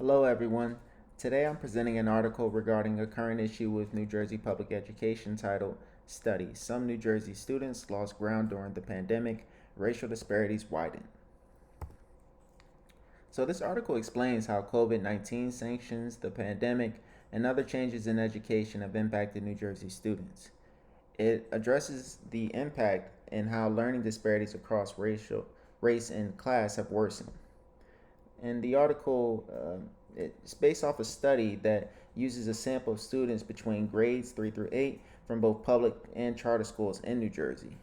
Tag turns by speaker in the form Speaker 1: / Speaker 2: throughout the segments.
Speaker 1: Hello, everyone. Today I'm presenting an article regarding a current issue with New Jersey public education titled Study: Some New Jersey Students Lost Ground During the Pandemic, Racial Disparities Widen. So, this article explains how COVID 19 sanctions, the pandemic, and other changes in education have impacted New Jersey students. It addresses the impact and how learning disparities across race, and class have worsened. And the article it's based off a study that uses a sample of students between grades 3 through 8 from both public and charter schools in New Jersey.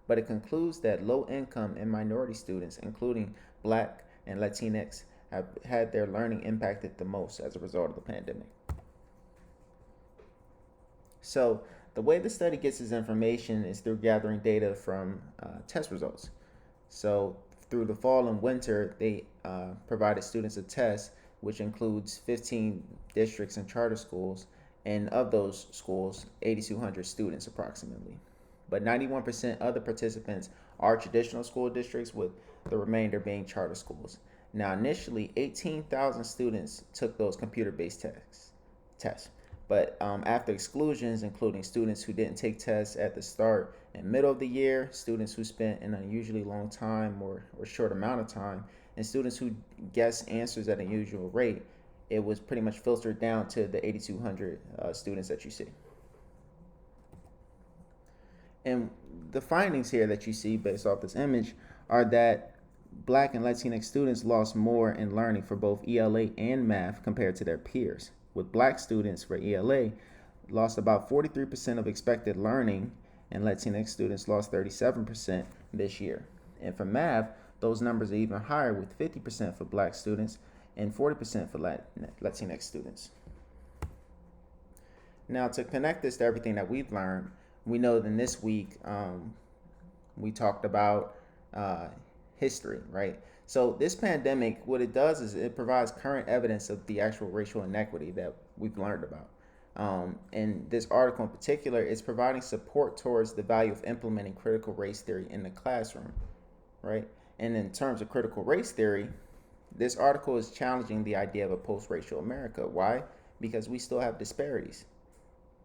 Speaker 1: But it concludes that low income and minority students, including Black and Latinx, have had their learning impacted the most as a result of the pandemic. So, the way the study gets its information is through gathering data from test results. So, through the fall and winter, they provided students a test which includes 15 districts and charter schools, and of those schools, 8,200 students approximately. But 91% of the participants are traditional school districts, with the remainder being charter schools. Now, initially, 18,000 students took those computer-based tests. But after exclusions, including students who didn't take tests at the start and middle of the year, students who spent an unusually long time or short amount of time, and students who guessed answers at an unusual rate, it was pretty much filtered down to the 8,200 students that you see. And the findings here that you see based off this image are that Black and Latinx students lost more in learning for both ELA and math compared to their peers, with Black students for ELA lost about 43% of expected learning, and Latinx students lost 37% this year. And for math, those numbers are even higher, with 50% for Black students and 40% for Latinx students. Now, to connect this to everything that we've learned, we know that this week we talked about history, right? So this pandemic, what it does is it provides current evidence of the actual racial inequity that we've learned about. And this article in particular is providing support towards the value of implementing critical race theory in the classroom, right? And in terms of critical race theory, this article is challenging the idea of a post-racial America. Why? Because we still have disparities,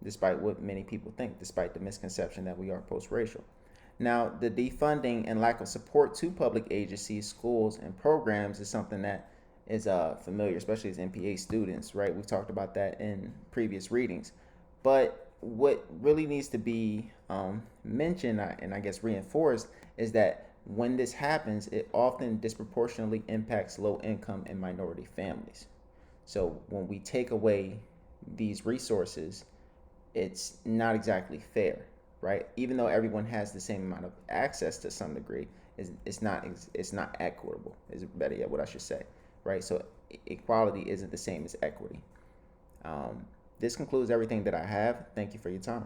Speaker 1: despite what many people think, despite the misconception that we are post-racial. Now, the defunding and lack of support to public agencies, schools, and programs is something that is familiar, especially as NPA students, right? We've talked about that in previous readings. But what really needs to be mentioned and I guess reinforced is that when this happens, it often disproportionately impacts low income and minority families. So when we take away these resources, it's not exactly fair, right? Even though everyone has the same amount of access to some degree, it's not equitable. Is better yet, what I should say, right? So equality isn't the same as equity. This concludes everything that I have. Thank you for your time.